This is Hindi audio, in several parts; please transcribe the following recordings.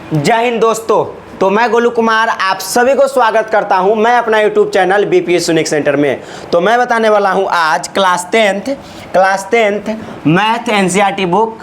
जय हिंद दोस्तों। तो मैं गोलू कुमार आप सभी को स्वागत करता हूं मैं अपना YouTube channel BPS unique centre में। तो मैं बताने वाला हूं आज class tenth math NCERT book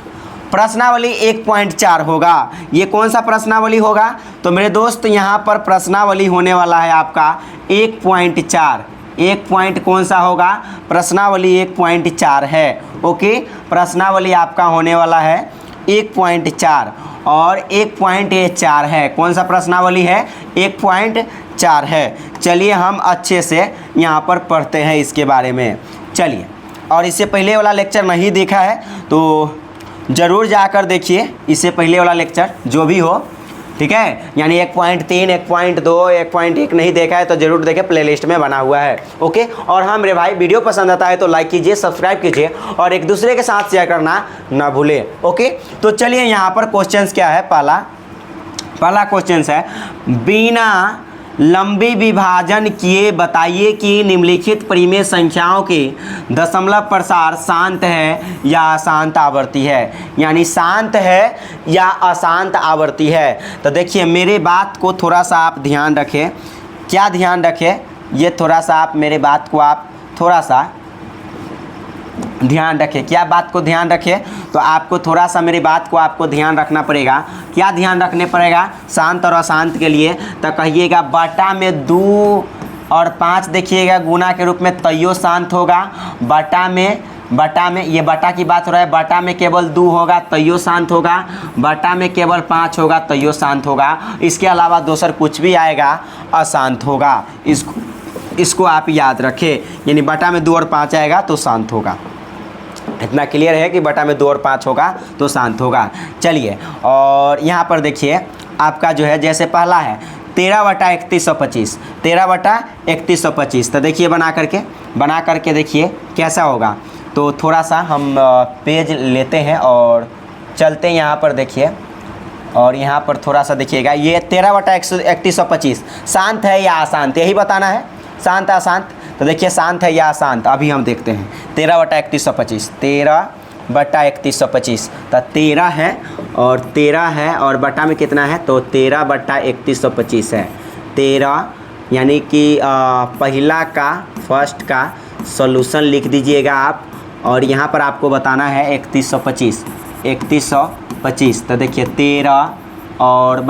प्रश्नावली 1.4 होगा। ये कौन सा प्रश्नावली होगा? तो मेरे दोस्त यहाँ पर प्रश्नावली होने वाला है आपका 1.4। एक पॉइंट कौन सा होगा? प्रश्नावली 1.4 है। ओके, प्रश्नावली आपका होने वाला है 1.4 और 1.4 है। कौन सा प्रश्नावली है? 1.4 है। चलिए हम अच्छे से यहाँ पर पढ़ते हैं इसके बारे में। चलिए, और इससे पहले वाला लेक्चर नहीं देखा है तो ज़रूर जाकर देखिए इससे पहले वाला लेक्चर जो भी हो, ठीक है। यानी 1.3, 1.2, 1.1 नहीं देखा है तो ज़रूर देखें, प्लेलिस्ट में बना हुआ है। ओके, और हाँ मेरे भाई, वीडियो पसंद आता है तो लाइक कीजिए, सब्सक्राइब कीजिए और एक दूसरे के साथ शेयर करना ना भूलें। ओके, तो चलिए यहाँ पर क्वेश्चंस क्या है। पहला क्वेश्चंस है, बिना लंबी विभाजन किए बताइए कि निम्नलिखित परिमेय संख्याओं के दशमलव प्रसार शांत है या अशांत आवर्ती है। यानी शांत है या अशांत आवर्ती है। तो देखिए मेरे बात को थोड़ा सा आप ध्यान रखें। क्या ध्यान रखें? ये थोड़ा सा आप मेरे बात को आप थोड़ा सा ध्यान रखें। क्या बात को ध्यान रखें? तो आपको थोड़ा सा मेरी बात को आपको ध्यान रखना पड़ेगा। क्या ध्यान रखने पड़ेगा शांत और अशांत के लिए? तो कहिएगा बटा में 2 और 5 देखिएगा गुना के रूप में तैयो शांत होगा। बटा में ये बटा की बात हो रहा है। बटा में केवल 2 होगा तैयो शांत होगा। बटा में केवल 5 होगा तैयो शांत होगा। इसके अलावा दूसर कुछ भी आएगा अशांत होगा। इसको आप याद रखें। यानी बटा में 2 और 5 आएगा तो शांत होगा। इतना क्लियर है कि बटा में 2 और 5 होगा तो शांत होगा। चलिए, और यहाँ पर देखिए आपका जो है, जैसे पहला है 13 बटा 3125, 13 बटा 3125। तो देखिए बना करके देखिए कैसा होगा। तो थोड़ा सा हम पेज लेते हैं और चलते हैं यहाँ पर देखिए, और यहाँ पर थोड़ा सा देखिएगा। ये 13 बटा 3125 शांत है या अशांत, यही बताना है। शांत अशांत, तो देखिए शांत है या अशांत अभी हम देखते हैं। 13 बटा 3125, 13 बटा 3125, तो 13 है और बटा में कितना है? तो 13 बटा 3125 है। 13 यानी कि पहला का फर्स्ट का सॉल्यूशन लिख दीजिएगा आप, और यहाँ पर आपको बताना है 3125। तो देखिए 13 और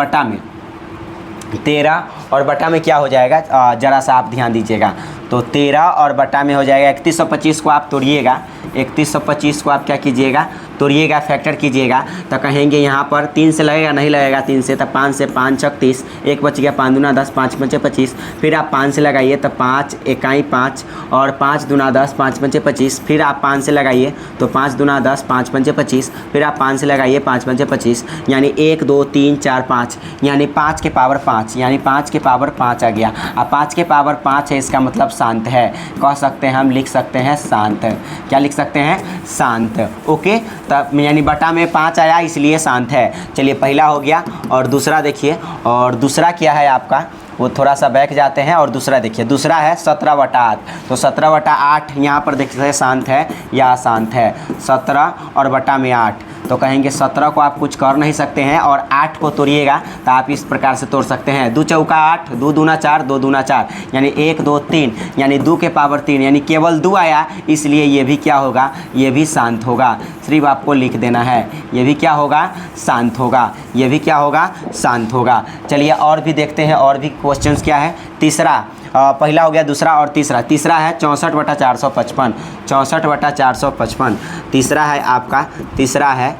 बटा में क्या हो जाएगा? ज़रा सा आप ध्यान दीजिएगा। तो 13 और बटा में हो जाएगा 3125 को आप तोड़िएगा। 3125 को आप क्या कीजिएगा? तोड़िएगा, फैक्टर कीजिएगा। तो कहेंगे यहाँ पर 3 से लगेगा, नहीं लगेगा 3 से। तो 5 से 5 छक 30, 1 बच गया, 5 दूना 10, 5 पंचे 25। फिर आप 5 से लगाइए तो 5 इकाई 5 और 5 दूना 10, 5 पंचे 25। फिर आप 5 से लगाइए तो 5 दूना 10, 5 पंचे 25। फिर आप 5 से लगाइए, 5 पंचे 25। यानी 1 2 3 4 5, यानी 5 के पावर 5, यानी 5 के पावर 5 आ गया। अब 5 के पावर 5 है, इसका मतलब शांत है। कह सकते हैं, हम लिख सकते हैं शांत। क्या लिख सकते हैं? शांत। ओके, तब यानी बटा में 5 आया इसलिए शांत है। चलिए पहला हो गया, और दूसरा देखिए। और दूसरा क्या है आपका? वो थोड़ा सा बैक जाते हैं और दूसरा देखिए। दूसरा है 17 बटा 8। तो 17 बटा 8 यहाँ पर देखते हैं शांत है या अशांत है। 17 और बटा में 8, तो कहेंगे 17 को आप कुछ कर नहीं सकते हैं, और 8 को तोड़िएगा तो आप इस प्रकार से तोड़ सकते हैं। 2 चौका 8, 2 दूना 4, 2 दूना 4, यानी 1 2 3, यानी 2 के पावर 3, यानी केवल 2 आया, इसलिए ये भी क्या होगा? ये भी शांत होगा। सिर्फ आपको लिख देना है, ये भी क्या होगा? शांत होगा। ये भी क्या होगा? शांत होगा। चलिए और भी देखते हैं, और भी क्वेश्चंस क्या है। तीसरा, पहला हो गया, दूसरा और तीसरा है 64 बटा 455, 64 बटा 455। तीसरा है आपका, तीसरा है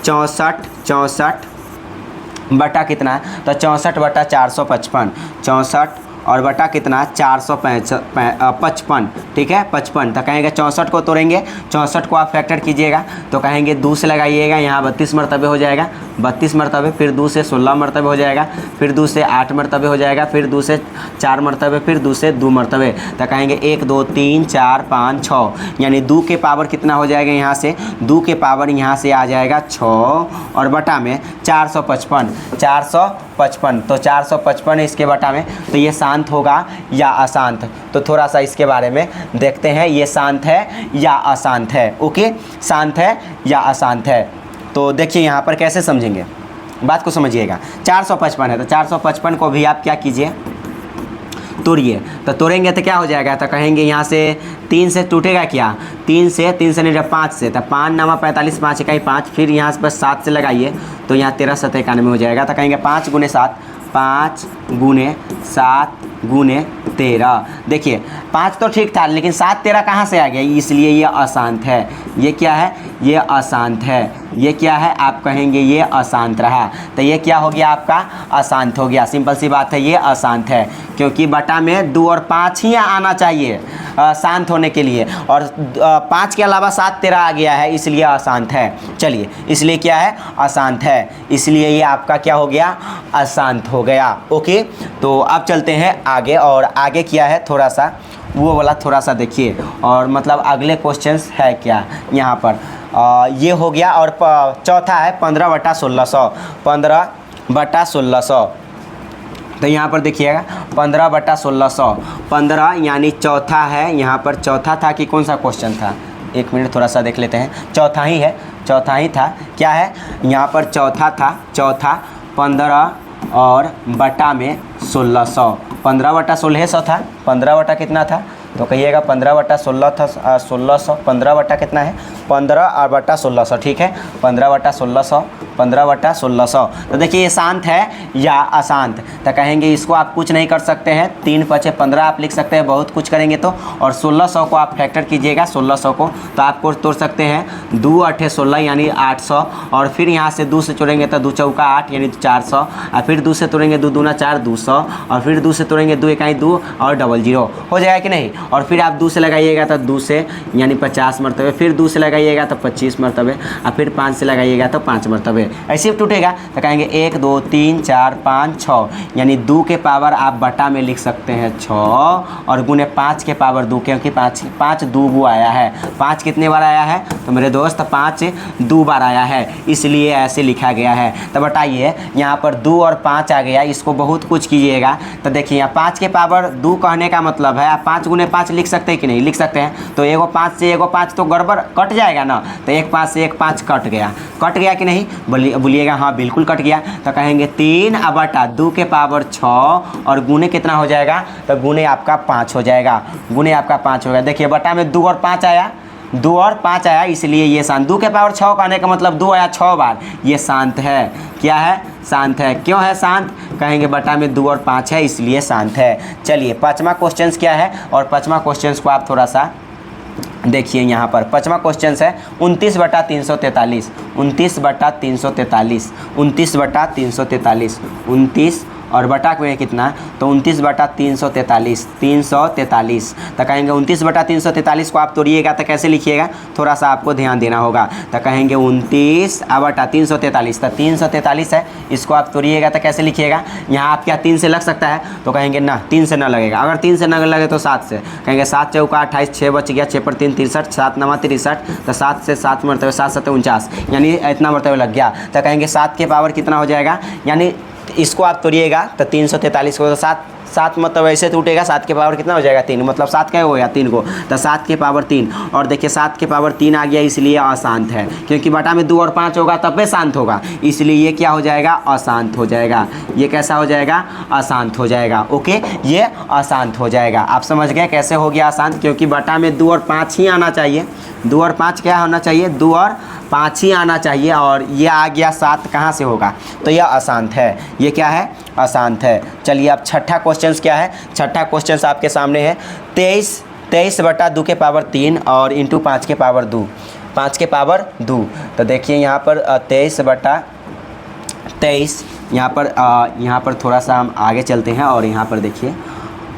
64 बटा कितना? तो 64 बटा 455, 64 और बटा कितना? 455, ठीक है, 55। तो कहेंगे 64 को तोड़ेंगे, 64 को आप फैक्टर कीजिएगा तो कहेंगे 2 से लगाइएगा, यहाँ 32 मरतबे हो जाएगा, 32 मरतबे, फिर 2 से 16 मरतबे हो जाएगा, फिर 2 से 8 मरतबे हो जाएगा, फिर 2 से 4 मरतबे, फिर 2 से 2 मरतबे। तो कहेंगे 1 2 3 4 5 6, यानी 2 के पावर कितना हो जाएगा? यहाँ से 2 के पावर यहाँ से आ जाएगा 6, और बटा में 455। तो 455 है इसके बटा में। तो ये शांत होगा या अशांत? तो थोड़ा सा इसके बारे में देखते हैं, ये शांत है या अशांत है। ओके, शांत है या अशांत है। तो देखिए यहाँ पर कैसे समझेंगे। बात को समझिएगा। 455 है तो 455 को भी आप क्या कीजिए, तोड़िए। तो तोड़ेंगे तो क्या हो जाएगा, तो कहेंगे यहाँ से 3 से टूटेगा क्या, 3 से नहीं जब 5 से, तो 5 9 45, 5 1 5, फिर यहाँ पर 7 से लगाइए तो यहाँ 13 7 91 हो जाएगा। तो कहेंगे 5 गुने 7, 5 गुने 7 गुने 13। देखिए 5 तो ठीक था, लेकिन 7 13 कहाँ से आ गया, इसलिए ये अशांत है। ये क्या है, ये अशांत है। ये क्या है, आप कहेंगे ये अशांत रहा, तो ये क्या हो गया आपका, अशांत हो गया। सिंपल सी बात है, ये अशांत है, क्योंकि बटा में 2 और 5 ही आना चाहिए शांत होने के लिए, और 5 के अलावा 7 13 आ गया है, इसलिए अशांत है। चलिए, इसलिए क्या है, अशांत है, इसलिए ये आपका क्या हो गया, अशांत हो गया। ओके, तो अब चलते हैं आगे, और आगे क्या है थोड़ा सा वो वाला थोड़ा सा देखिए, और मतलब अगले क्वेश्चंस है क्या यहाँ पर। ये हो गया, और चौथा है 15/1600, 15/1600। तो यहाँ पर देखिएगा 15/1600, 15 यानी चौथा है। यहाँ पर चौथा था कि कौन सा क्वेश्चन था, 1 मिनट थोड़ा सा देख लेते हैं। चौथा ही है, चौथा ही था। क्या है यहाँ पर, चौथा था, चौथा 15 और बटा में 1600, 15/1600 था। 15 बटा कितना था, तो कहिएगा 15/16 था, 1600। 15 बटा कितना है, 15 और बटा 1600, ठीक है, 15/1600, 15/1600। तो देखिए ये शांत है या अशांत, तो कहेंगे इसको आप कुछ नहीं कर सकते हैं, 3 5 15 आप लिख सकते हैं, बहुत कुछ करेंगे तो। और 1600 को आप फैक्टर कीजिएगा, 1600 को तो आपको तोड़ सकते हैं 2 8 16 यानी 800, और फिर यहाँ से 2 से तोड़ेंगे तो 2 चौका 8 यानी 400, और फिर 2 से तोड़ेंगे 2 दूना 4 200, और फिर 2 से तोड़ेंगे 2 1 2 और 00 हो जाएगा कि नहीं। और फिर आप 2 से लगाइएगा तो 2 से यानी 50 मरतबे, फिर 2 से लगाइएगा तो 25 मरतबे, और फिर 5 से लगाइएगा तो 5 मरतबे, ऐसे टूटेगा। तो कहेंगे 1 2 3 4 5 6 यानी 2 के पावर आप बटा में लिख सकते हैं 6, और गुने 5 के पावर 2, क्योंकि 5 2 गो आया है। 5 कितने बार आया है तो मेरे दोस्त 5 2 बार आया है, इसलिए ऐसे लिखा गया है। तो बताइए यहाँ पर 2 और 5 आ गया, इसको बहुत कुछ कीजिएगा। तो देखिए यहाँ 5 के पावर 2 कहने का मतलब है आप 5 गुने 5 लिख सकते हैं कि नहीं, लिख सकते हैं। तो एगो 5 से एगो 5 तो गड़बड़ कट जाएगा ना, तो 1 5 से 1 5 कट गया कि नहीं, बोलिएगा हाँ बिल्कुल कट गया। तो कहेंगे 3 बटा 2 के पावर 6, और गुने कितना हो जाएगा, तो गुने आपका 5 हो जाएगा, गुने आपका 5 होगा। देखिए बटा में 2 और 5 आया, 2 और 5 आया, इसलिए ये शांत। 2 के पावर 6 कहने का मतलब 2 आया 6 बार, ये शांत है। क्या है, शांत है। क्यों है शांत, कहेंगे बटा में 2 और 5 है, इसलिए शांत है। चलिए 5वां क्वेश्चन क्या है, और 5वां क्वेश्चन को आप थोड़ा सा देखिए। यहाँ पर 5वां क्वेश्चन है 29/343, 29/343, 29/343, 29 और बटा में कितना, तो 29/343, 343। तो कहेंगे 29/343 को आप तोड़िएगा तो कैसे लिखिएगा, थोड़ा सा आपको ध्यान देना होगा। तो कहेंगे 29/343, तो 343 है, इसको आप तोड़िएगा तो कैसे लिखिएगा। यहाँ आप क्या 3 से लग सकता है, तो कहेंगे ना 3 से ना लगेगा। अगर 3 से ना लगे तो 7 से, कहेंगे 7 चौका 28, 6 बच गया, 6 पर 3 63, 7 9 63, तो 7 से 7 मरतबे 7 7 49 यानी इतना मरतबे लग गया। तो कहेंगे 7 के पावर कितना हो जाएगा, यानी इसको आप तोड़िएगा तो 343 को, तो 7 मतलब ऐसे टूटेगा, 7 के पावर कितना हो जाएगा 3, मतलब 7 क्या हो गया 3 को, तो 7 के पावर 3। और देखिए 7 के पावर 3 आ गया, इसलिए अशांत है, क्योंकि बटा में 2 और 5 होगा तब भी शांत होगा, इसलिए ये क्या हो जाएगा, अशांत हो जाएगा। ये कैसा हो जाएगा, अशांत हो जाएगा। ओके, ये अशांत हो जाएगा। आप समझ गए कैसे हो गया अशांत, क्योंकि बटा में 2 और 5 ही आना चाहिए, 2 और 5 क्या होना चाहिए, 2 और 5 ही आना चाहिए, और ये आ गया 7 कहाँ से होगा, तो यह अशांत है। ये क्या है, अशांत है। चलिए अब छठा क्वेश्चन क्या है, छठा क्वेश्चन आपके सामने है 23/2 के पावर 3 और इंटू 5 के पावर 2, 5 के पावर 2। तो देखिए यहाँ पर 23/23, यहाँ पर थोड़ा सा हम आगे चलते हैं, और यहाँ पर देखिए,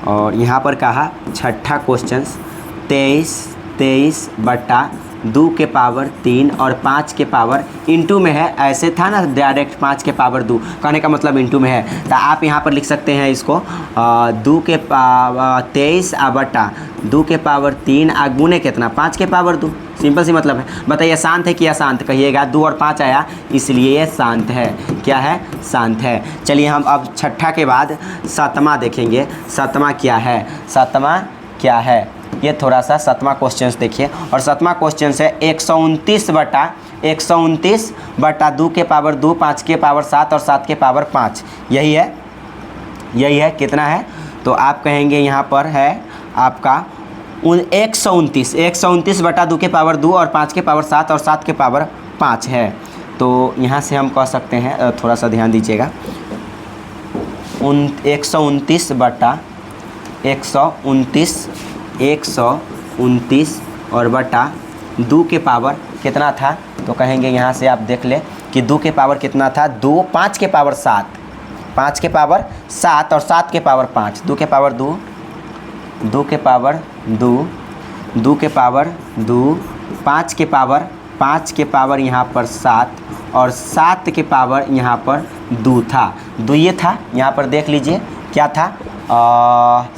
और यहाँ पर कहा छठा क्वेश्चन 23/2 के पावर 3 और 5 के पावर इंटू में है। ऐसे था ना डायरेक्ट 5 के पावर 2 कहने का मतलब इंटू में है, तो आप यहाँ पर लिख सकते हैं इसको 2 के पावर 23/2 के पावर 3 गुने कितना, 5 के पावर 2। सिंपल सी मतलब है। बताइए शांत है कि अशांत, कहिएगा। 2 और 5 आया, इसलिए ये शांत है। क्या है, शांत है। चलिए हम अब छठा के बाद 7वां देखेंगे। 7वां क्या है, 7वां क्या है, ये थोड़ा सा 7वां क्वेश्चन देखिए। और 7वां क्वेश्चन है 129/2 129 बटा 2 के पावर 2, 5 के पावर 7 और 7 के पावर 5, यही है कितना है? तो आप कहेंगे यहाँ पर है आपका 129 बटा 2 के पावर 2 और 5 के पावर 7 और 7 के पावर 5 है। तो यहाँ से हम कह सकते हैं, थोड़ा सा ध्यान दीजिएगा, 129 बटा 129 और बटा 2 के पावर कितना था? तो कहेंगे यहाँ से आप देख ले कि 2 के पावर कितना था? 2, 5 के पावर 7, 5 के पावर 7 और 7 के पावर 5, 2 के पावर 2, 2 के पावर 2, 2 के पावर 2, 5 के पावर यहाँ पर 7 और 7 के पावर यहाँ पर 2 था, 2 ये था। यहाँ पर देख लीजिए क्या था,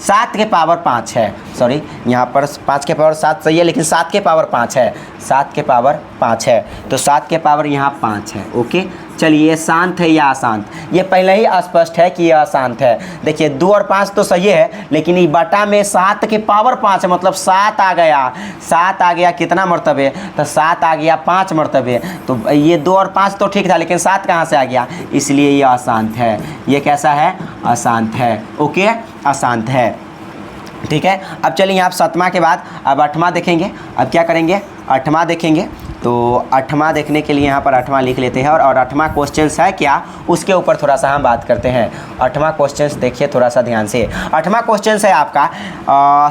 7 के पावर 5 है, सॉरी यहाँ पर 5 के पावर 7 सही है, लेकिन 7 के पावर 5 है, 7 के पावर 5 है, तो 7 के पावर यहाँ 5 है। ओके, चलिए ये शांत है या अशांत? ये पहले ही स्पष्ट है कि ये अशांत है। देखिए 2 और 5 तो सही है, लेकिन ये बटा में 7 के पावर 5 है, मतलब 7 आ गया, 7 आ गया कितना मरतबे? तो 7 आ गया 5 मरतबे। तो ये 2 और 5 तो ठीक था, लेकिन 7 कहाँ से आ गया? इसलिए ये अशांत है। ये कैसा है? अशांत है। ओके, अशांत है, ठीक है। अब चलिए आप 7वां के बाद अब 8वां देखेंगे। अब क्या करेंगे? 8वां देखेंगे। तो 8वां देखने के लिए यहाँ पर 8वां लिख लेते हैं, और 8वां क्वेश्चन है क्या, उसके ऊपर थोड़ा सा हम बात करते हैं। 8वां क्वेश्चन देखिए थोड़ा सा ध्यान से। 8वां क्वेश्चन है आपका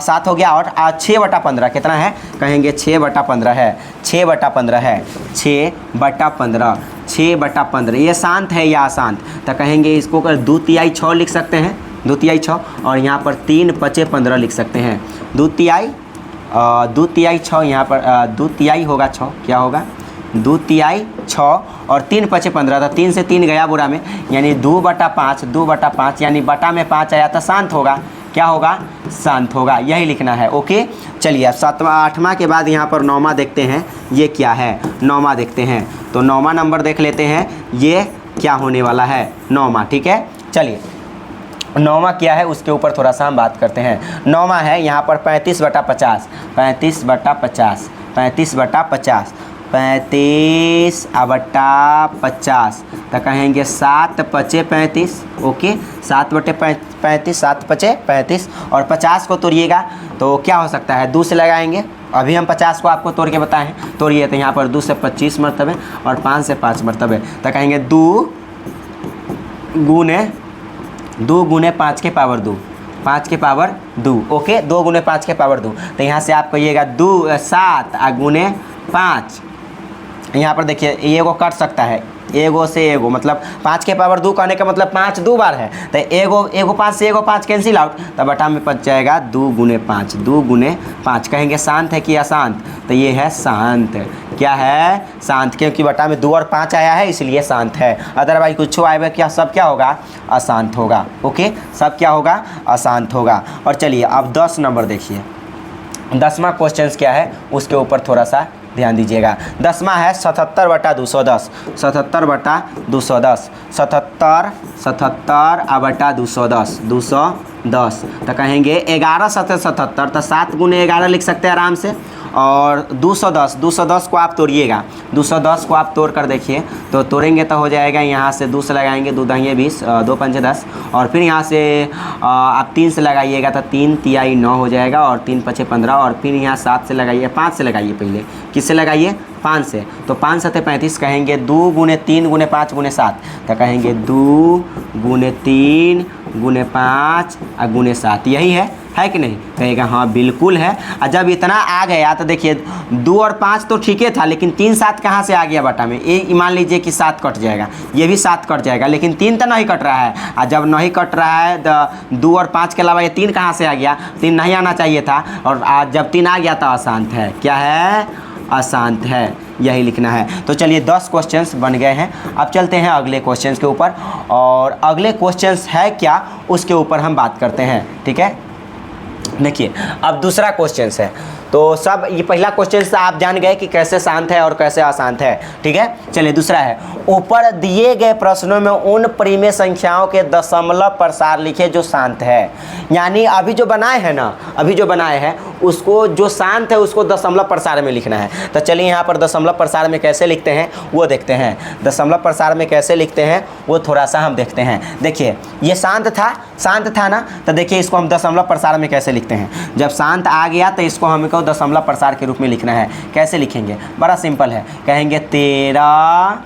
7 हो गया और 6 बटा 15 कितना है? कहेंगे 6 बटा 15 है, 6 बटा 15 है, 6 बटा 15, 6 बटा 15। ये शांत है या अशांत? तो कहेंगे इसको 2 तिहाई 6 लिख सकते हैं, 2 तिहाई 6, और यहाँ पर 3 5 15 लिख सकते हैं। 2 तिहाई 6, यहाँ पर 2 तिहाई होगा 6, क्या होगा? 2 तिहाई 6 और 3 5 15 था, 3 से 3 गया बुरा में, यानी 2 बटा 5, 2 बटा 5 यानी बटा में 5 आया तो शांत होगा। क्या होगा? शांत होगा, यही लिखना है। ओके, चलिए 7वां 8वां के बाद यहाँ पर 9वां देखते हैं, ये क्या है? 9वां देखते हैं। तो 9वां नंबर देख लेते हैं, ये क्या होने वाला है? 9वां, ठीक है। चलिए 9वां क्या है उसके ऊपर थोड़ा सा हम बात करते हैं। 9वां है यहाँ पर 35 बटा 50, 35 बटा 50, 35 बटा 50, 35 बटा 50, तो कहेंगे 7 5 35। ओके, 7 बटे 35, 7 5 35, और 50 को तोड़िएगा तो क्या हो सकता है? 2 से लगाएंगे। अभी हम 50 को आपको तोड़ के बताएं, तोड़िए तो यहाँ पर 2 से 25 मरतबे और 5 से 5 मरतबे, तो कहेंगे 2 गुने 5 के पावर 2, 5 के पावर 2। ओके, 2 गुने 5 के पावर 2, तो यहाँ से आप कहिएगा 7 गुने 5। यहाँ पर देखिए एगो कट सकता है, एगो से एगो, मतलब 5 के पावर 2 कहने का मतलब 5 2 बार है, तो एगो 5 से एगो 5 कैंसिल आउट, तो बटा में बच जाएगा 2 गुने 5, 2 गुने 5। कहेंगे शांत है कि अशांत? तो ये है शांत। क्या है? शांत, क्योंकि बटा में 2 और 5 आया है इसलिए शांत है। अदरवाइज कुछ आएगा क्या? सब क्या होगा? अशांत होगा। ओके, सब क्या होगा? अशांत होगा। और चलिए अब 10 नंबर देखिए। 10वां क्वेश्चन क्या है उसके ऊपर थोड़ा सा ध्यान दीजिएगा। 10वां है 77 बटा 210, 77 बटा 210, 77 बटा 210, 210, तो कहेंगे 11 7 77, तो 7 गुने 11 लिख सकते हैं आराम से। और 210 को आप तोड़िएगा, 210 को आप तोड़ कर देखिए, तो तोड़ेंगे तो हो जाएगा, यहाँ से 2 से लगाएंगे, 2 दाहिए 20, 2 पंचे 10, और फिर यहाँ से आप 3 से लगाइएगा तो 3 तिहाई 9 हो जाएगा, और 3 पचे 15, और फिर यहाँ 7 से लगाइए, 5 से लगाइए, पहले किससे लगाइए? 5 से, तो 5 7 35, कहेंगे 2 गुने 3 गुने 5 गुने 7, तो कहेंगे 2 गुने 3 गुने 5 और गुने 7, यही है कि नहीं? कहेगा हाँ बिल्कुल है। और जब इतना आ गया तो देखिए 2 और 5 तो ठीक है था, लेकिन 3 7 कहाँ से आ गया बटा में? ये मान लीजिए कि 7 कट जाएगा, ये भी 7 कट जाएगा, लेकिन 3 तो नहीं कट रहा है। और जब नहीं कट रहा है तो 2 और 5 के अलावा ये 3 कहाँ से आ गया? 3 नहीं आना चाहिए था, और आज जब 3 आ गया तो अशांत है। क्या है? अशांत है, यही लिखना है। तो चलिए 10 क्वेश्चंस बन गए हैं। अब चलते हैं अगले क्वेश्चंस के ऊपर, और अगले क्वेश्चंस है क्या उसके ऊपर हम बात करते हैं। ठीक है, देखिए अब दूसरा क्वेश्चन है। तो सब ये पहला क्वेश्चन से आप जान गए कि कैसे शांत है और कैसे अशांत है। ठीक है, चलिए दूसरा है, ऊपर दिए गए प्रश्नों में उन परिमेय संख्याओं के दशमलव प्रसार लिखे जो शांत है। यानी अभी जो बनाए हैं ना, अभी जो बनाए हैं उसको जो शांत है उसको दशमलव प्रसार में लिखना है। तो चलिए यहाँ पर दशमलव प्रसार में कैसे लिखते हैं वो देखते हैं। दशमलव प्रसार में कैसे लिखते हैं वो थोड़ा सा हम देखते हैं। देखिए ये शांत था ना, तो देखिए इसको हम दशमलव प्रसार में कैसे लिखते हैं। जब शांत आ गया तो इसको हमको दशमलव प्रसार के रूप में लिखना है। कैसे लिखेंगे, बड़ा सिंपल है, कहेंगे 13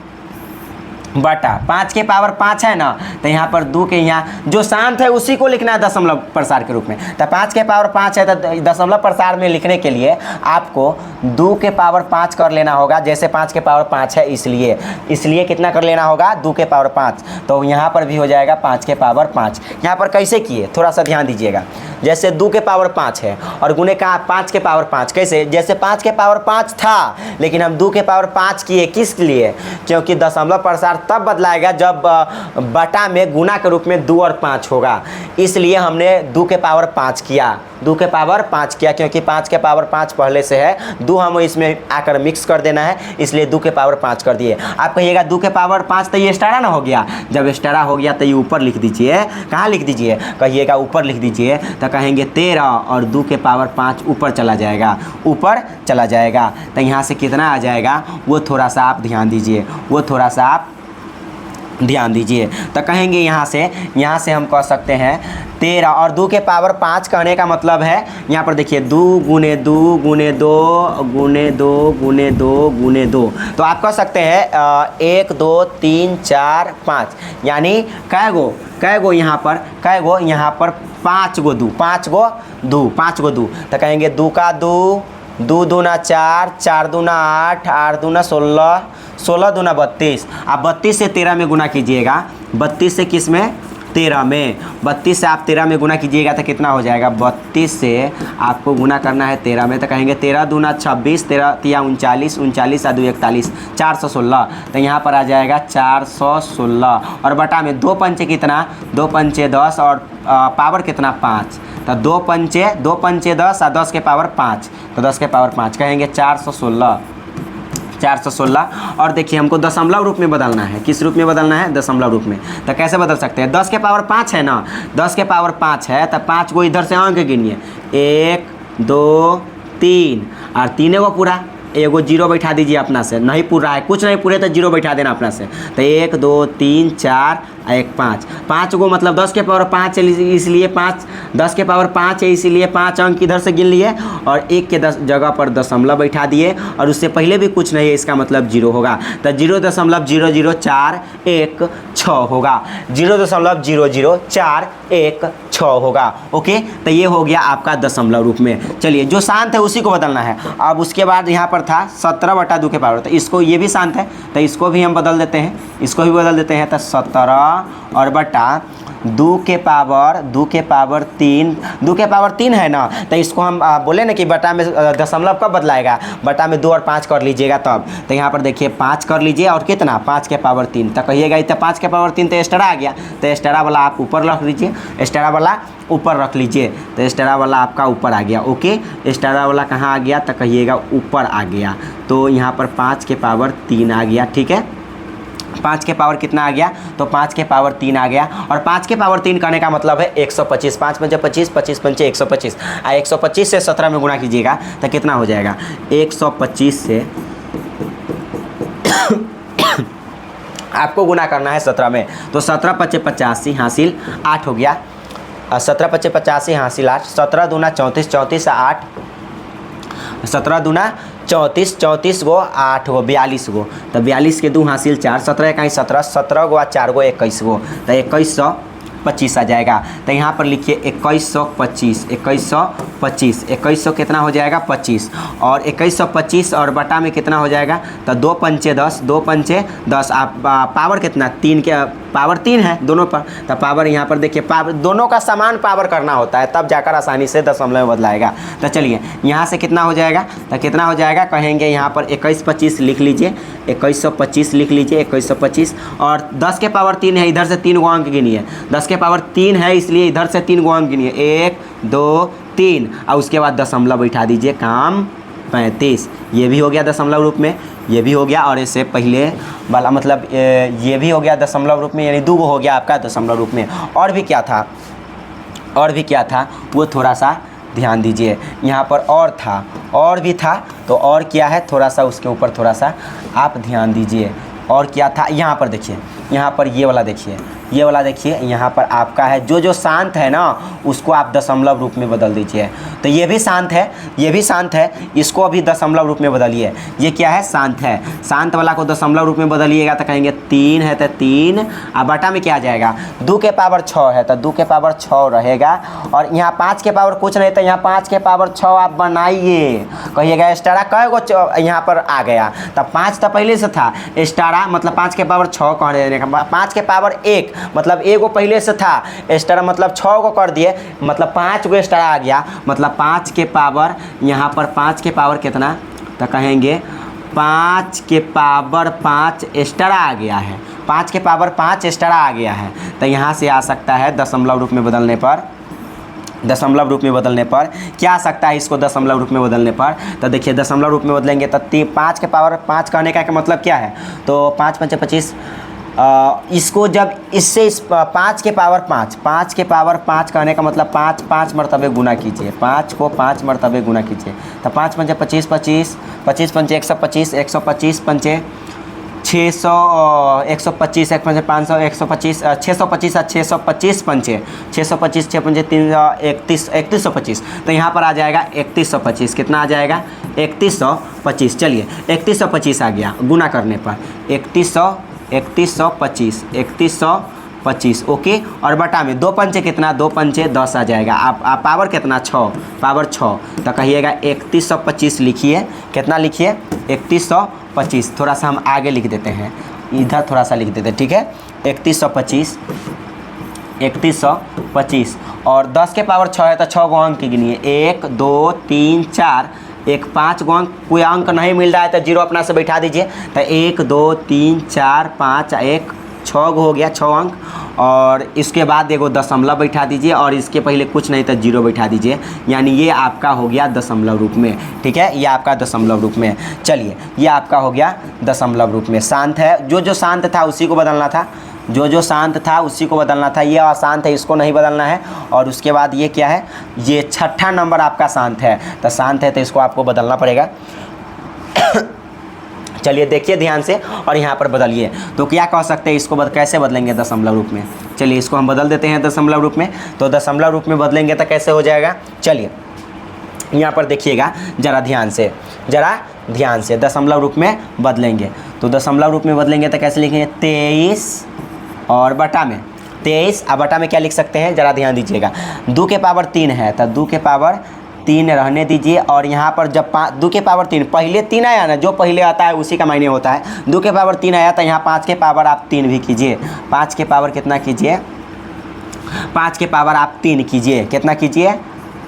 बटा 5 के पावर 5 है ना, तो यहाँ पर 2 के यहाँ जो शांत है उसी को लिखना है दशमलव प्रसार के रूप में। तो 5 के पावर 5 है तो दशमलव प्रसार में लिखने के लिए आपको 2 के पावर 5 कर लेना होगा। जैसे 5 के पावर 5 है इसलिए कितना कर लेना होगा 2 के पावर 5। तो यहाँ पर भी हो जाएगा 5 के पावर 5। यहाँ पर कैसे किए थोड़ा सा ध्यान दीजिएगा। जैसे 2 के पावर 5 है और गुने का 5 के पावर 5 कैसे, जैसे 5 के पावर 5 था लेकिन हम 2 के पावर 5 किए, किस लिए, क्योंकि दशमलव प्रसार तब बदलाएगा जब बटा में गुना के रूप में 2 और 5 होगा। इसलिए हमने 2 के पावर 5 किया, 2 के पावर 5 किया, क्योंकि 5 के पावर 5 पहले से है, 2 हम इसमें आकर मिक्स कर देना है, इसलिए 2 के पावर 5 कर दिए। आप कहिएगा 2 के पावर 5 तो ये एक्स्ट्रा ना हो गया। जब एक्स्ट्रा हो गया तो ये ऊपर लिख दीजिए। कहाँ लिख दीजिए, कहिएगा ऊपर लिख दीजिए। तो कहेंगे 13 और 2 के पावर 5 ऊपर चला जाएगा, ऊपर चला जाएगा। तो यहाँ से कितना आ जाएगा वो थोड़ा सा आप ध्यान दीजिए, तो कहेंगे यहाँ से हम कह सकते हैं 13 और 2 के पावर 5 कहने का मतलब है यहाँ पर देखिए 2 गुने 2 गुने 2 गुने 2 गुने 2 गुने 2। तो आप कह सकते हैं 1 2 3 4 5, यानी कै गो यहाँ पर 5 गो 2। तो कहेंगे 2 का 2, 2 दूना 4, 4 दूना 8, 8 दूना 16, 16 दूना 32। आप 32 से 13 में गुना कीजिएगा, 32 से किस में 13 में, 32 से आप 13 में गुना कीजिएगा तो कितना हो जाएगा, 32 से आपको गुना करना है 13 में। तो कहेंगे 13 दूना 26, 13 तिया 39, 39 आ 2 41, 416। तो यहाँ पर आ जाएगा 416 और बटा में 2 पंचे कितना, 2 पंचे 10 और पावर कितना 5। तो 2 पंचे 10 और 10 के पावर 5, तो 10 के पावर 5 कहेंगे 416। और देखिए हमको दशमलव रूप में बदलना है। किस रूप में बदलना है, दशमलव रूप में। तो कैसे बदल सकते हैं, 10 के पावर 5 है ना, 10 के पावर 5 है तो 5 को इधर से अंक गिनिए, 1 2 3 और 3 को पूरा, एगो 0 बैठा दीजिए अपना से, नहीं पूरा है कुछ नहीं पूरे तो 0 बैठा देना अपना से। तो 1 2 3 4 1 5, 5 को मतलब 10 के पावर 5 है इसलिए 5, 10 के पावर 5 है इसीलिए 5 अंक इधर से गिन लिए और 1 के जगह पर दशमलव बैठा दिए और उससे पहले भी कुछ नहीं है, इसका मतलब 0 होगा। तो 0.00416 होगा, 0.00416 होगा। ओके, तो ये हो गया आपका दशमलव रूप में। चलिए जो शांत है उसी को बदलना है। अब उसके बाद यहाँ पर था 17/2 के पावर, तो इसको, ये भी शांत है तो इसको भी हम बदल देते हैं, इसको भी बदल देते हैं। तो 17 और बटा 2 के पावर 3 है ना, तो इसको हम बोले ना कि बटा में दशमलव कब बदलाएगा, बटा में 2 और 5 कर लीजिएगा तब। तो यहाँ पर देखिए 5 कर लीजिए और कितना 5 के पावर 3। तो कहिएगा इतना 5 के पावर 3 तो एक्स्ट्रा आ गया, तो एक्स्ट्रा वाला आप ऊपर रख लीजिए, एक्स्ट्रा वाला ऊपर रख लीजिए। तो एक्स्ट्रा वाला आपका ऊपर आ गया। ओके, एक्स्ट्रा वाला कहाँ आ गया, तो कहिएगा ऊपर आ गया। तो यहाँ पर 5 के पावर 3 आ गया। ठीक है, 5 के पावर कितना आ गया, तो 5 के पावर 3 आ गया। और 5 के पावर 3 करने का मतलब है 125, 5 पंचे 25, 25 पंचे 125। 125 से 17 में गुना कीजिएगा तो कितना हो जाएगा, 125 से आपको गुना करना है 17 में। तो 17 पच्चे 85 हासिल 8 हो गया, 17 पच्चे 85 हासिल 8, 17 दूना 34, 34 8, 17 दूना 34, 34 गो 8 गो 42 गो, तो 42 के 2 हासिल 4, 17 इकाई 17, 17 गो 4 गो 21 गो, तो 2125 आ जाएगा। तो यहाँ पर लिखिए 2125, 2125, 2100 कितना हो जाएगा 25, और 2125 और बटा में कितना हो जाएगा, तो 2 पंचे 10, 2 पंचे 10। आप पावर कितना 3 के पावर 3 है दोनों पर, तो पावर यहाँ पर देखिए पावर दोनों का समान पावर करना होता है, तब जाकर आसानी से दशमलव में बदलाएगा। तो चलिए यहाँ से कितना हो जाएगा, तो कितना हो जाएगा कहेंगे यहाँ पर 2125 लिख लीजिए, 2125 लिख लीजिए, 2125। और 10 के पावर 3 है, इधर से 3 गो अंक गिनिए, 10 के पावर 3 है इसलिए इधर से 3 गो अंक गिनिए, 1 2 3 और उसके बाद दशमलव बैठा दीजिए, काम 35। ये भी हो गया दशमलव रूप में, ये भी हो गया, और इससे पहले वाला मतलब ये भी हो गया दशमलव रूप में, यानी 2 हो गया आपका दशमलव रूप में। और भी क्या था वो थोड़ा सा ध्यान दीजिए। यहाँ पर और था, और भी था, तो और क्या है, थोड़ा सा उसके ऊपर थोड़ा सा आप ध्यान दीजिए। और क्या था, यहाँ पर देखिए, यहाँ पर ये वाला देखिए, ये वाला देखिए, यहाँ पर आपका है जो शांत है ना उसको आप दशमलव रूप में बदल दीजिए। तो ये भी शांत है, ये भी शांत है, इसको अभी दशमलव रूप में बदलिए। ये क्या है, शांत है, शांत वाला को दशमलव रूप में बदलिएगा तो कहेंगे 3 है तो 3, अब बटा में क्या आ जाएगा, 2 के पावर 6 है तो 2 के पावर 6 रहेगा। और यहाँ 5 के पावर कुछ नहीं तो यहाँ 5 के पावर 6 आप बनाइए। कहिएगा एक्स्ट्रा कई गो यहाँ पर आ गया, तब 5 तो पहले से था, एक्स्ट्रा मतलब 5 के पावर 6 कहने देने का, 5 के पावर 1 मतलब एगो पहले से था, एक्स्ट्रा मतलब 6 को कर दिए, मतलब 5 गो एक्स्ट्रा आ गया, मतलब 5 के पावर, यहाँ पर 5 के पावर कितना, तो कहेंगे 5 के पावर 5 एक्स्ट्रा आ गया है, 5 के पावर 5 एक्स्ट्रा आ गया है। तो यहाँ से आ सकता है दशमलव रूप में बदलने पर, दशमलव रूप में बदलने पर क्या आ सकता है, इसको दशमलव रूप में बदलने पर, तो देखिए दशमलव रूप में बदलेंगे तो 5 के पावर 5 कहने का मतलब क्या है, तो 5 पंचे 25, इसको जब इससे इस 5 के पावर 5 के पावर 5 कहने का मतलब 5 मरतबे गुना कीजिए, 5 को 5 मरतबे गुना कीजिए, तो 5 पंचे 25, 25 पंचे 125, 125 पंचे 600, 125, 1 पंचे 500, 125, 625 625 पंचे 625, 6 पंचे 331, 3125, तो यहाँ पर आ जाएगा 3125, कितना आ जाएगा 3125। चलिए 3125 आ गया गुना करने पर 3125, ओके। और बटा में 2 पंचे कितना, 2 पंचे 10 आ जाएगा। आप पावर कितना, 6, पावर 6, तो कहिएगा 3125 लिखिए, कितना लिखिए 3125। थोड़ा सा हम आगे लिख देते हैं, इधर थोड़ा सा लिख देते हैं, ठीक है, 3125 और 10 के पावर 6 है तो 6 गो अंक गिनिए, 1 2 3 4, एक 5 गो अंक, कोई अंक नहीं मिल रहा है तो 0 अपना से बैठा दीजिए, तो 1 2 3 4 5 1 6 गो हो गया, 6 अंक। और इसके बाद एगो दशमलव बैठा दीजिए और इसके पहले कुछ नहीं तो 0 बैठा दीजिए, यानी ये आपका हो गया दशमलव रूप में, ठीक है, ये आपका दशमलव रूप में। चलिए ये आपका हो गया दशमलव रूप में, शांत है, जो शांत था उसी को बदलना था, जो शांत था उसी को बदलना था, ये अशांत है इसको नहीं बदलना है। और उसके बाद ये क्या है, ये 6ठा नंबर आपका शांत है, तो शांत है तो इसको आपको बदलना पड़ेगा। चलिए देखिए ध्यान से और यहाँ पर बदलिए, तो क्या कह सकते हैं इसको कैसे बदलेंगे दशमलव रूप में। चलिए इसको हम बदल देते हैं दशमलव रूप में, तो दशमलव रूप में बदलेंगे तो कैसे हो जाएगा, चलिए यहाँ पर देखिएगा ज़रा ध्यान से दशमलव रूप में बदलेंगे। तो दशमलव रूप में बदलेंगे तो कैसे लिखेंगे, 23 और बटा में 23, अब बटा में क्या लिख सकते हैं, ज़रा ध्यान दीजिएगा, 2 के पावर 3 है तो 2 के पावर 3 रहने दीजिए। और यहाँ पर जब 2 के पावर 3 पहले 3 आया ना, जो पहले आता है उसी का मायने होता है, 2 के पावर 3 आया तो यहाँ 5 के पावर आप 3 भी कीजिए, 5 के पावर कितना कीजिए, 5 के पावर आप 3 कीजिए, कितना कीजिए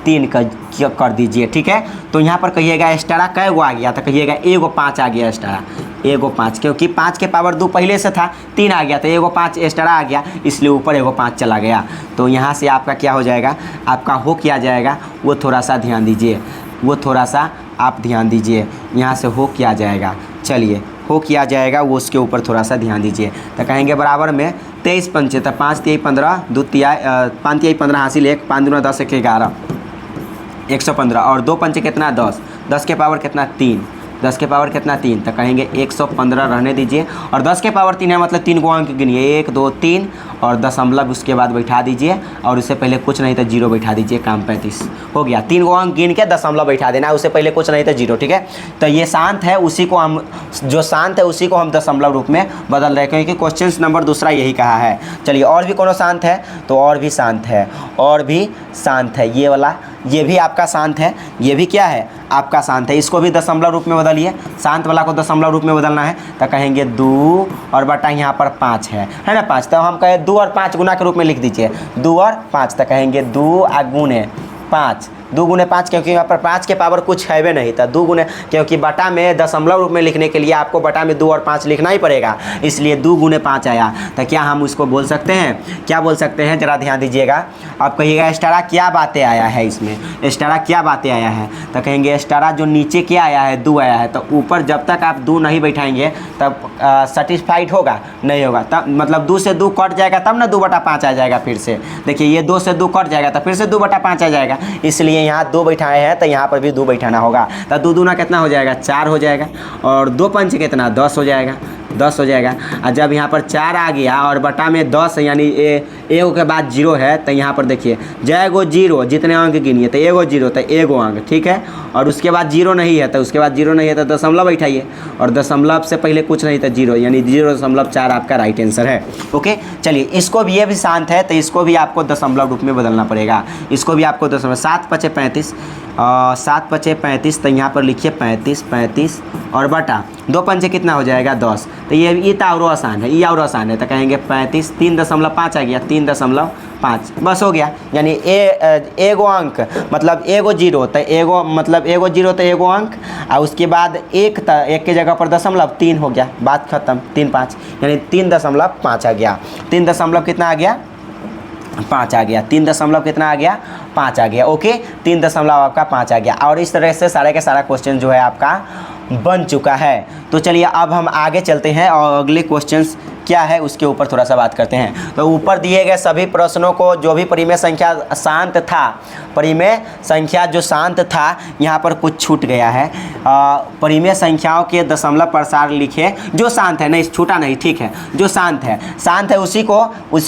3 कर दीजिए, ठीक है। तो यहाँ पर कहिएगा एक्स्ट्रा कै गो आ गया, तो कहिएगा एगो 5 आ गया एक्स्ट्रा, एगो 5, क्योंकि 5 के पावर 2 पहले से था, 3 आ गया तो एगो 5 एक्स्ट्रा आ गया, इसलिए ऊपर एगो 5 चला गया। तो यहाँ से आपका क्या हो जाएगा, आपका हो क्या जाएगा, वो थोड़ा सा ध्यान दीजिए, वो थोड़ा सा आप ध्यान दीजिए, यहाँ से हो क्या जाएगा, चलिए हो किया जाएगा वो उसके ऊपर थोड़ा सा ध्यान दीजिए। तो कहेंगे बराबर में 23 पंचे, तो 5 तिहाई 15, 2 तिहाई 5 तिहाई 15 हासिल 1, 5 दूना 10 1 11, 115 और 2 पंचे कितना 10, 10 के पावर कितना 3, 10 के पावर कितना 3, तो कहेंगे 115 रहने दीजिए। और 10 के पावर 3 है मतलब 3 गो अंक गिनिए, 1 2 3 और दशमलव उसके बाद बैठा दीजिए, और उससे पहले कुछ नहीं तो 0 बैठा दीजिए, काम 35 हो गया। 3 गो अंक गिन के दशमलव बैठा देना, उससे पहले कुछ नहीं तो 0, ठीक है। तो ये शांत है, उसी को हम जो शांत है उसी को हम दशमलव रूप में बदल रहे हैं, क्योंकि क्वेश्चन नंबर दूसरा यही कहा है। चलिए और भी कोनो शांत है, तो और भी शांत है, और भी शांत है, ये वाला, ये भी आपका शांत है, ये भी क्या है आपका शांत है, इसको भी दशमलव रूप में बदलिए। शांत वाला को दशमलव रूप में बदलना है तो कहेंगे 2 और बटा यहाँ पर 5 है ना 5, तो हम कहें 2 और 5 गुना के रूप में लिख दीजिए, 2 और 5, तो कहेंगे 2 गुने 5, 2 गुने 5, क्योंकि यहाँ पर 5 के पावर कुछ है भी नहीं था, 2 गुने, क्योंकि बटा में दशमलव रूप में लिखने के लिए आपको बटा में 2 और 5 लिखना ही पड़ेगा, इसलिए 2 गुने 5 आया। तो क्या हम उसको बोल सकते हैं, क्या बोल सकते हैं, ज़रा ध्यान दीजिएगा। आप कहिएगा एक्स्ट्रा क्या बातें आया है, इसमें एक्स्ट्रा क्या बातें आया है, तो कहेंगे एक्स्ट्रा जो नीचे क्या आया है 2 आया है, तो ऊपर जब तक आप 2 नहीं बैठाएंगे तब सेटिस्फाइड होगा नहीं होगा, तब मतलब 2 से 2 कट जाएगा तब ना 2 बटा 5 आ जाएगा। फिर से देखिए ये 2 से 2 कट जाएगा तो फिर से 2 बटा 5 आ जाएगा, इसलिए यहाँ 2 बैठाए हैं तो यहाँ पर भी 2 बैठाना होगा। तो 2 दूना कितना हो जाएगा, 4 हो जाएगा, और 2 पंच कितना, 10 हो जाएगा, 10 हो जाएगा। और जब यहाँ पर 4 आ गया और बटा में 10 यानी एगो के बाद 0 है, तो यहाँ पर देखिए जय गो 0, जितने अंक गिनिए तो एगो 0 तो एगो अंक, ठीक है। और उसके बाद 0 नहीं है तो उसके बाद 0 नहीं है तो दशमलव बैठाइए, और दशमलव से पहले कुछ नहीं तो 0, यानी 0.4 आपका राइट आंसर है। ओके, चलिए इसको भी, ये भी शांत है तो इसको भी आपको दशमलव रूप में बदलना पड़ेगा। इसको भी आपको दशमलव, 7 पचे 35, 7 पचे 35, तो यहाँ पर लिखिए 35, 35 और बटा 2 पंचे कितना हो जाएगा, 10। तो ये तो और आसान है, ये और आसान है, तो कहेंगे 35, 3.5 आ गया, 3.5 बस हो गया। यानी एगो अंक मतलब एगो 0 तो एगो मतलब एगो 0 तो एगो अंक, और उसके बाद एक के जगह पर दशमलव 3 हो गया, बात खत्म। 3 5 यानी 3.5 आ गया। 3 दशमलव कितना आ गया, 5 आ गया। 3 दशमलव कितना आ गया, 5 आ गया। ओके, 3 दशमलव आपका 5 आ गया। और इस तरह से सारे के सारा क्वेश्चन जो है आपका बन चुका है। तो चलिए अब हम आगे चलते हैं और अगले क्वेश्चंस क्या है उसके ऊपर थोड़ा सा बात करते हैं। तो ऊपर दिए गए सभी प्रश्नों को, जो भी परिमेय संख्या शांत था, परिमेय संख्या जो शांत था, यहाँ पर कुछ छूट गया है। परिमेय संख्याओं के दशमलव प्रसार लिखे, जो शांत है, नहीं छूटा नहीं, ठीक है, जो शांत है उसी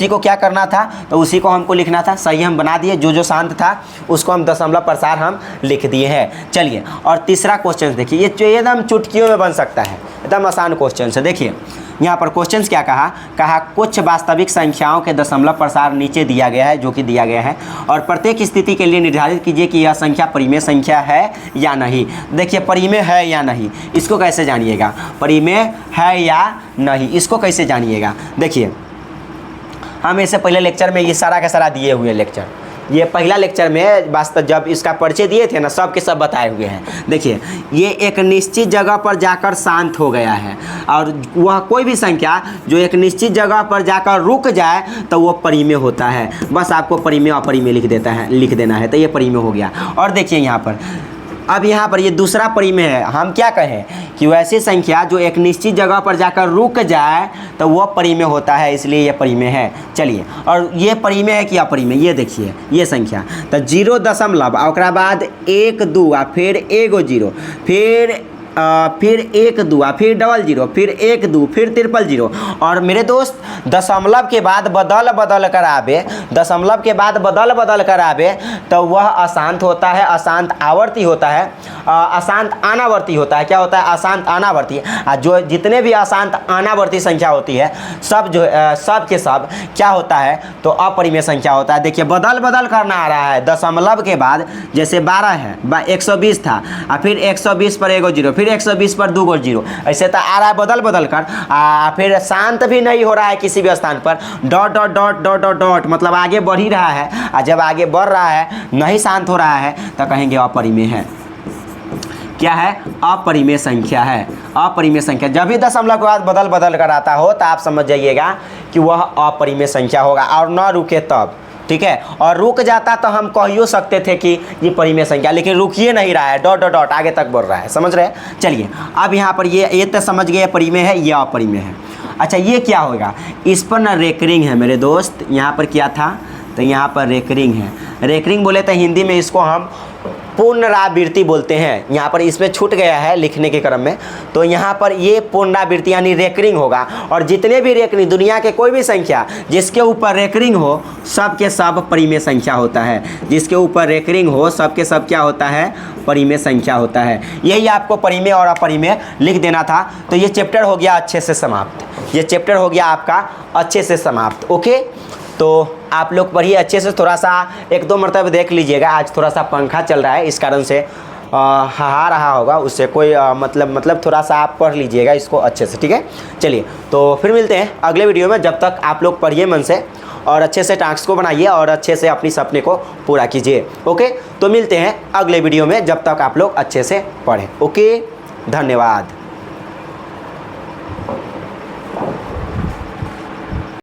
को क्या करना था, तो उसी को हमको लिखना था। सही हम बना दिए, जो शांत था उसको हम दशमलव प्रसार हम लिख दिए हैं। चलिए और तीसरा क्वेश्चन देखिए, ये जो एकदम चुटकियों में बन सकता है, एकदम आसान क्वेश्चन है। देखिए यहाँ पर क्वेश्चन क्या कहा कुछ वास्तविक संख्याओं के दशमलव प्रसार नीचे दिया गया है, जो कि दिया गया है, और प्रत्येक स्थिति के लिए निर्धारित कीजिए कि यह संख्या परिमेय संख्या है या नहीं। देखिए परिमेय है या नहीं, इसको कैसे जानिएगा, परिमेय है या नहीं इसको कैसे जानिएगा। देखिए हम इससे पहले लेक्चर में ये सारा का सारा दिए हुए लेक्चर, ये पहला लेक्चर में वास्तव जब इसका परिचय दिए थे ना, सब के सब बताए हुए हैं। देखिए ये एक निश्चित जगह पर जाकर शांत हो गया है, और वह कोई भी संख्या जो एक निश्चित जगह पर जाकर रुक जाए तो वो परिमेय होता है। बस आपको परिमेय अपरिमेय लिख देना है, तो ये परिमेय हो गया। और देखिए यहाँ पर, अब यहाँ पर ये दूसरा परिमेय है। हम क्या कहें कि वैसी संख्या जो एक निश्चित जगह पर जाकर रुक जाए तो वह परिमेय होता है, इसलिए ये परिमेय है। चलिए, और ये परिमेय है कि अपरिमेय, ये देखिए ये संख्या तो 0 दशमलव और बाद 1 2 फिर एगो 0 फिर 1 2 फिर डबल 0 फिर 1 2 फिर ट्रिपल 0। और मेरे दोस्त दशमलव के बाद बदल कर आवे, दशमलव के बाद बदल कर आवे तो वह अशांत होता है, अशांत आवर्ती होता है, अशांत अनावर्ती होता है। क्या होता है, अशांत अनावर्ती। जो जितने भी अशांत अनावर्ती संख्या होती है सब के सब क्या होता है, तो अपरिमेय संख्या होता है। देखिए बदल करना आ रहा है, दशमलव के बाद जैसे 12 है 120 था, फिर 120 पर एगो 0, फिर 120 पर 2 0, ऐसे तो आ रहा है बदल कर। फिर शांत भी नहीं हो रहा है किसी भी स्थान पर, dot dot dot dot dot dot मतलब आगे बढ़ ही रहा है। और जब आगे बढ़ रहा है नहीं शांत हो रहा है तो कहेंगे अपरिमेय है। क्या है, अपरिमेय संख्या है। अपरिमेय संख्या जब भी दशमलव के बाद बदल कर आता हो तो आप समझ जाइएगा कि वह अपरिमेय संख्या होगा, और न रुके तब, ठीक है। और रुक जाता तो हम कह ही सकते थे कि ये परिमेय संख्या, लेकिन रुकिए नहीं रहा है, डॉट डॉट डॉट आगे तक बढ़ रहा है, समझ रहे हैं। चलिए अब यहाँ पर ये तो समझ गए परिमेय है, ये अपरिमेय है। अच्छा ये क्या होगा, इस पर ना रेकरिंग है मेरे दोस्त। यहाँ पर क्या था, तो यहाँ पर रेकरिंग है। रेकरिंग बोले तो हिंदी में इसको हम पुनरावृत्ति बोलते हैं। यहाँ पर इसमें छूट गया है लिखने के क्रम में, तो यहाँ पर ये पुनरावृत्ति यानी रेकरिंग होगा। और जितने भी रेकरिंग, दुनिया के कोई भी संख्या जिसके ऊपर रेकरिंग हो सब के सब परिमेय संख्या होता है। जिसके ऊपर रेकरिंग हो सब के सब क्या होता है, परिमेय संख्या होता है। यही आपको परिमेय और अपरिमेय लिख देना था। तो ये चैप्टर हो गया अच्छे से समाप्त, ये चैप्टर हो गया आपका अच्छे से समाप्त। ओके, तो आप लोग पढ़िए अच्छे से, थोड़ा सा 1-2 मरतबा देख लीजिएगा। आज थोड़ा सा पंखा चल रहा है, इस कारण से हा रहा होगा, उससे कोई मतलब थोड़ा सा आप पढ़ लीजिएगा इसको अच्छे से, ठीक है। चलिए तो फिर मिलते हैं अगले वीडियो में। जब तक आप लोग पढ़िए मन से और अच्छे से टास्क को बनाइए और अच्छे से अपनी सपने को पूरा कीजिए। ओके, तो मिलते हैं अगले वीडियो में, जब तक आप लोग अच्छे से पढ़ें। ओके, धन्यवाद।